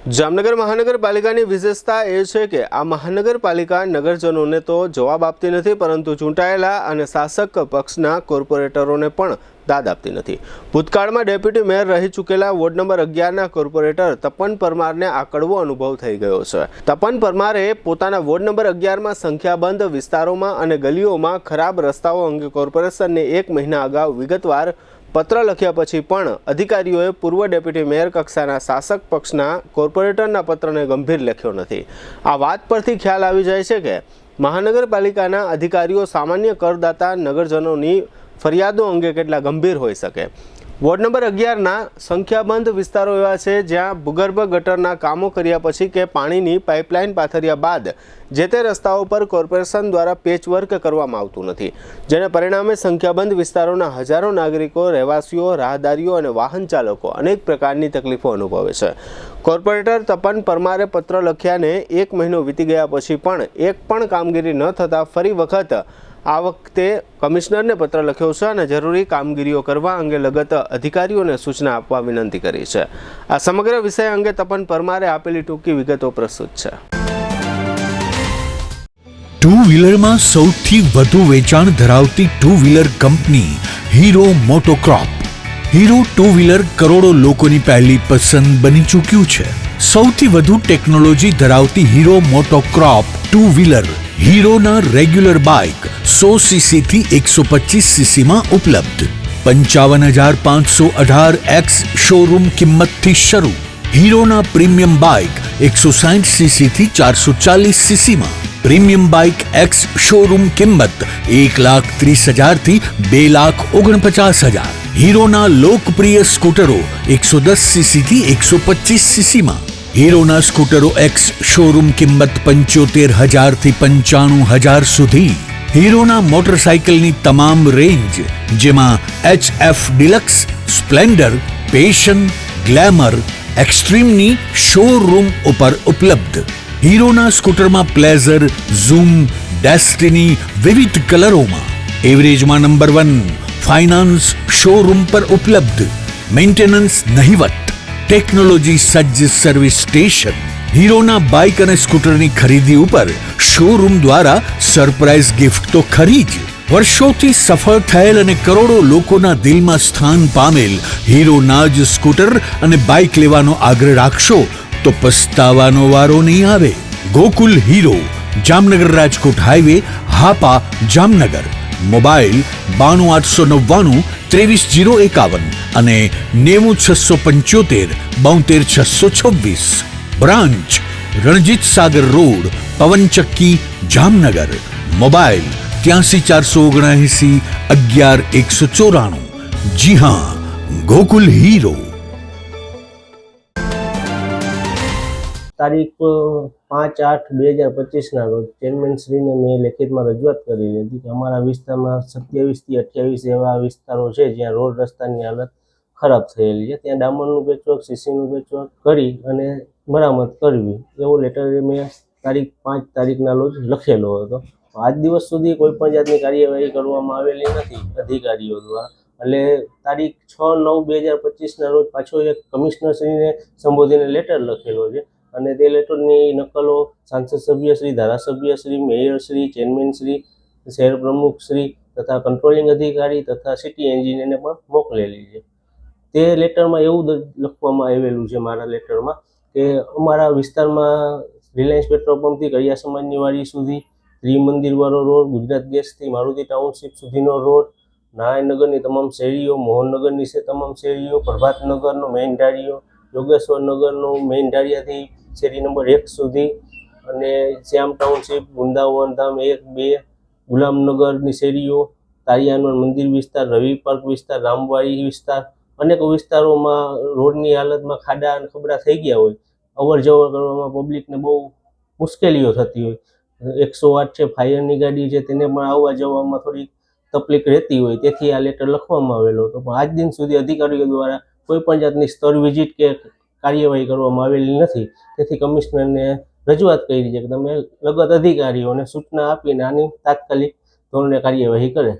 જામનગર મહાનગરપાલિકાની વિશેષતા એ છે કે આ મહાનગરપાલિકા નગરજનોને તો જવાબ આપતી નથી, પરંતુ ચૂંટાયેલા અને શાસક પક્ષના કોર્પોરેટરોને પણ દાદ આપતી નથી। ભૂતકાળમાં ડેપ્યુટી મેયર રહી ચૂકેલા વોર્ડ નંબર 11ના કોર્પોરેટર તપન પરમારને આ કડવો અનુભવ થઈ ગયો છે। તપન પરમારે પોતાના વોર્ડ નંબર 11માં સંખ્યાબંધ વિસ્તારોમાં અને ગલીઓમાં ખરાબ રસ્તાઓ અંગે કોર્પોરેશનને 1 મહિના અગાઉ વિગતવાર પત્ર લખ્યા પછી પણ અધિકારીઓએ પૂર્વ ડેપ્યુટી મેયર કક્ષાના શાસક પક્ષના કોર્પોરેટરના પત્રને ગંભીર લેખ્યો નથી। આ વાત પરથી ખ્યાલ આવી જાય છે કે મહાનગરપાલિકાના અધિકારીઓ સામાન્ય કરદાતા નગરજનોની ફરિયાદો અંગે કેટલા ગંભીર હોઈ શકે। વોર્ડ નંબર 11ના સંખ્યાબંધ વિસ્તારો એવા છે જ્યાં ભૂગર્ભ ગટરના કામો કર્યા પછી કે પાણીની પાઇપલાઇન પાથર્યા બાદ જે તે રસ્તાઓ પર કોર્પોરેશન દ્વારા પેચવર્ક કરવામાં આવતું નથી, જેને પરિણામે સંખ્યાબંધ વિસ્તારોના હજારો નાગરિકો, રહેવાસીઓ, રાહદારીઓ અને વાહન ચાલકો અનેક પ્રકારની તકલીફો અનુભવે છે। કોર્પોરેટર તપન પરમારે પત્ર લખ્યાને 1 મહિનો વીતી ગયા પછી પણ એક પણ કામગીરી ન થતાં ફરી વખત આ વખતે કમિશનરને પત્ર લખ્યો છે અને જરૂરી કામગીરીઓ કરવા અંગે લગત અધિકારીઓને સૂચના આપવા વિનંતી કરી છે। આ સમગ્ર વિષય અંગે તપન પરમારે આપેલી ટૂંકી વિગતો પ્રસ્તુત છે। ટુ વ્હીલરમાં સૌથી વધુ વેચાણ ધરાવતી two wheeler company Hero MotoCorp. Hero two wheeler કરોડો લોકોની પહેલી પસંદ બની ચૂક્યું છે। સૌથી વધુ ટેકનોલોજી ધરાવતી હીરો મોટોક્રોપ ટુ વ્હીલર હીરોના રેગ્યુલર બાઇક 100 સીસી થી 125 સીસી માં ઉપલબ્ધ। 55,518 શોરૂમ કિંમતથી શરૂ। હીરોના પ્રીમિયમ બાઇક 160 સીસી થી 440 સીસી માં। પ્રીમિયમ બાઇક એક્સ શોરૂમ કિંમત 1,30,000 થી 2,49,000। હીરોના લોકપ્રિય સ્કૂટરો 110 સીસી થી 125 સીસી માં। હીરોના સ્કૂટરો એક્સ શોરૂમ કિંમત 75,000 થી 95,000 સુધી। હીરોના મોટરસાઇકલની તમામ રેન્જ જેમાં HF Deluxe, Splendor, Passion, Glamour, એક્સ્ટ્રીમની શોરૂમ ઉપર ઉપલબ્ધ। હીરોના સ્કૂટરમાં પ્લેઝર, ઝૂમ, ડેસ્ટિની વિવિધ કલરોમાં। એવરેજમાં નંબર 1 ફાઇનાન્સ શોરૂમ પર ઉપલબ્ધ। મેન્ટેનન્સ નહિવત, ટેકનોલોજી સજ્જ સર્વિસ સ્ટેશન। હીરોના બાઇક અને સ્કૂટરની ખરીદી ઉપર શોરૂમ દ્વારા સરપ્રાઇઝ ગિફ્ટ તો ખરી જ। વર્ષોથી સફળ થયેલ અને કરોડો લોકોના દિલમાં સ્થાન પામેલ હીરોના જ સ્કૂટર અને બાઇક લેવાનો આગ્રહ રાખશો તો પસ્તાવાનો વારો નહીં આવે। Gokul hero, Jamnagar Rajkot highway, Hapa, Jamnagar. Mobile 92 899 23051 અને 90675 72626। Branch Ranjit Sagar road, પવનચક્કી, Jamnagar. Mobile 83 479 11 194। જી હા, ગોકુલ હીરો। તારીખ 5/8/2025ના રોજ ચેરમેનશ્રીને મેં લેખિતમાં રજૂઆત કરેલી હતી કે અમારા વિસ્તારમાં 27 થી 28 એવા વિસ્તારો છે જ્યાં રોડ રસ્તાની હાલત ખરાબ થયેલી છે, ત્યાં ડામરનું પેચવર્ક, સીસીનું પેચવર્ક કરી અને મરામત કરવી એવો લેટર મેં તારીખ 5 તારીખના રોજ લખેલો હતો। આજ દિવસ સુધી કોઈ પણ જાતની કાર્યવાહી કરવામાં આવેલી નથી અધિકારીઓ દ્વારા। એટલે તારીખ 6/9/2025ના રોજ પાછો એક કમિશનરશ્રીને સંબોધીને લેટર લખેલો છે અને તે લેટરની નકલો સાંસદ સભ્યશ્રી, ધારાસભ્યશ્રી, મેયરશ્રી, ચેરમેનશ્રી, શહેર પ્રમુખશ્રી તથા કંટ્રોલિંગ અધિકારી તથા સિટી એન્જિનિયરને પણ મોકલેલી છે। તે લેટરમાં એવું લખવામાં આવેલું છે મારા લેટરમાં કે અમારા વિસ્તારમાં રિલાયન્સ પેટ્રોલ પંપથી કડિયા સમાજની વાડી સુધી, ત્રિમંદિરવાળો રોડ, ગુજરાત ગેસથી મારુતિ ટાઉનશીપ સુધીનો રોડ, નારાયણનગરની તમામ શેરીઓ, મોહનનગરની તમામ શેરીઓ, પ્રભાતનગરનો મેઇન ઢાળિયો, યોગેશ્વર નગરનો મેઇન ઢાળિયાથી શેરી નંબર 1 સુધી અને શ્યામ ટાઉનશીપ, વૃંદાવન ધામ 1, 2, ગુલામનગરની શેરીઓ, તારિયાનવર મંદિર વિસ્તાર, રવિ પાર્ક વિસ્તાર, રામવાડી વિસ્તાર, અનેક વિસ્તારોમાં રોડની હાલતમાં ખાડા અને ખબડા થઈ ગયા હોય, અવર જવર કરવામાં પબ્લિકને બહુ મુશ્કેલીઓ થતી હોય। 108 છે, ફાયરની ગાડી છે, તેને પણ આવવા જવામાં થોડી તકલીફ રહેતી હોય, તેથી આ લેટર લખવામાં આવેલો હતો। પણ આજ દિન સુધી અધિકારીઓ દ્વારા કોઈ પણ જાતની સ્થળ વિઝિટ કે કાર્યવાહી કરવામાં આવેલી નથી, તેથી કમિશનરને રજૂઆત કરી છે કે તમે લગત અધિકારીઓને સૂચના આપીને આની તાત્કાલિક ધોરણે કાર્યવાહી કરે।